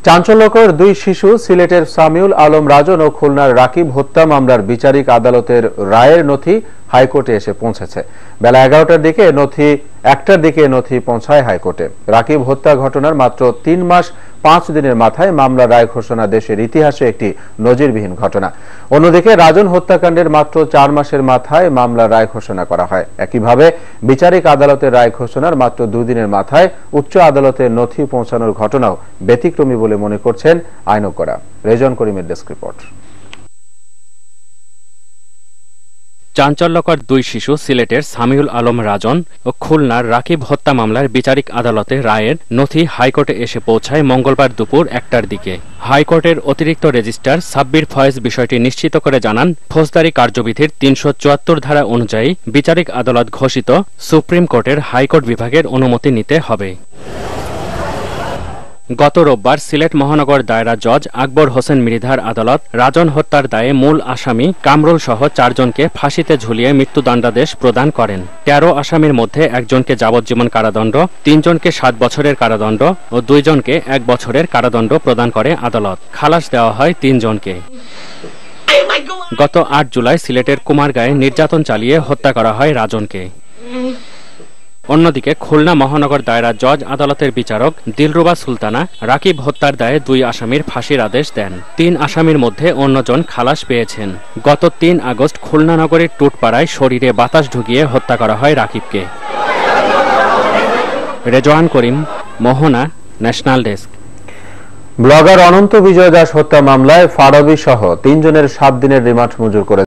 চাঞ্চল্যকর দুই শিশু সিলেটের সামিউল আলম রাজন ও খুলনার রাকিব হত্যা মামলার বিচারিক আদালতের রায়ের নথি হাইকোর্টে এসে পৌঁছেছে। বেলা ১১টার দিকে নথি পৌঁছায় হাইকোর্টে। রাকিব হত্যা ঘটনার মাত্র ৩ মাস ৫ দিনের মাথায় মামলার রায় ঘোষণা দেশের ইতিহাসে একটি নজিরবিহীন ঘটনা। অন্যদিকে রাজন হত্যাকাণ্ডের মাত্র ৪ মাসের মাথায় মামলার রায় ঘোষণা করা হয়। একইভাবে বিচারিক আদালতের রায় ঘোষণার মাত্র ২ দিনের মাথায় উচ্চ আদালতের নথি পৌঁছানোর ঘটনাও ব্যতিক্রমী বলে মনে করছেন আইনজ্ঞরা। রেজন করিমের ডেস্ক রিপোর্ট। চাঞ্চল্যকর দুই শিশু সিলেটের সামিউল আলম রাজন ও খুলনার রাকিব হত্যা মামলার বিচারিক আদালতে রায়ের নথি হাইকোর্টে এসে পৌঁছায় মঙ্গলবার দুপুর ১টার দিকে। হাইকোর্টের অতিরিক্ত রেজিস্ট্রার সাব্বির ফয়েজ বিষয়টি নিশ্চিত করে জানান, ফৌজদারি কার্যবিধির ৩৭৪ ধারা অনুযায়ী বিচারিক আদালত ঘোষিত সুপ্রিম কোর্টের হাইকোর্ট বিভাগের অনুমতি নিতে হবে। গত রোববার সিলেট মহানগর দায়রা জজ আকবর হোসেন মৃধার আদালত রাজন হত্যার দায়ে মূল আসামি কামরুল সহ ৪ জনকে ফাঁসিতে ঝুলিয়ে মৃত্যুদণ্ডাদেশ প্রদান করেন। ১৩ আসামির মধ্যে একজনকে যাবজ্জীবন কারাদণ্ড, ৩ জনকে ৭ বছরের কারাদণ্ড ও ২ জনকে ১ বছরের কারাদণ্ড প্রদান করে আদালত। খালাস দেওয়া হয় ৩ জনকে। গত ৮ জুলাই সিলেটের কুমারগাঁয়ে নির্যাতন চালিয়ে হত্যা করা হয় রাজনকে। অন্যদিকে খুলনা মহানগর দায়রা জজ আদালতের বিচারক দিলরুবা সুলতানা রাকিব হত্যার দায়ে ২ আসামির ফাঁসির আদেশ দেন। ৩ আসামির মধ্যে অন্যজন খালাস পেয়েছেন। গত ৩ আগস্ট খুলনা নগরীর টুটপাড়ায় শরীরে বাতাস ঢুকিয়ে হত্যা করা হয় রাকিবকে। রেজওয়ান করিম, মোহনা, ন্যাশনাল ডেস্ক। ব্লগার অনন্ত বিজয় দাস হত্যা মামলায় ফারাবী সহ ৩ জনের ৭ দিনের রিমান্ড মঞ্জুর করে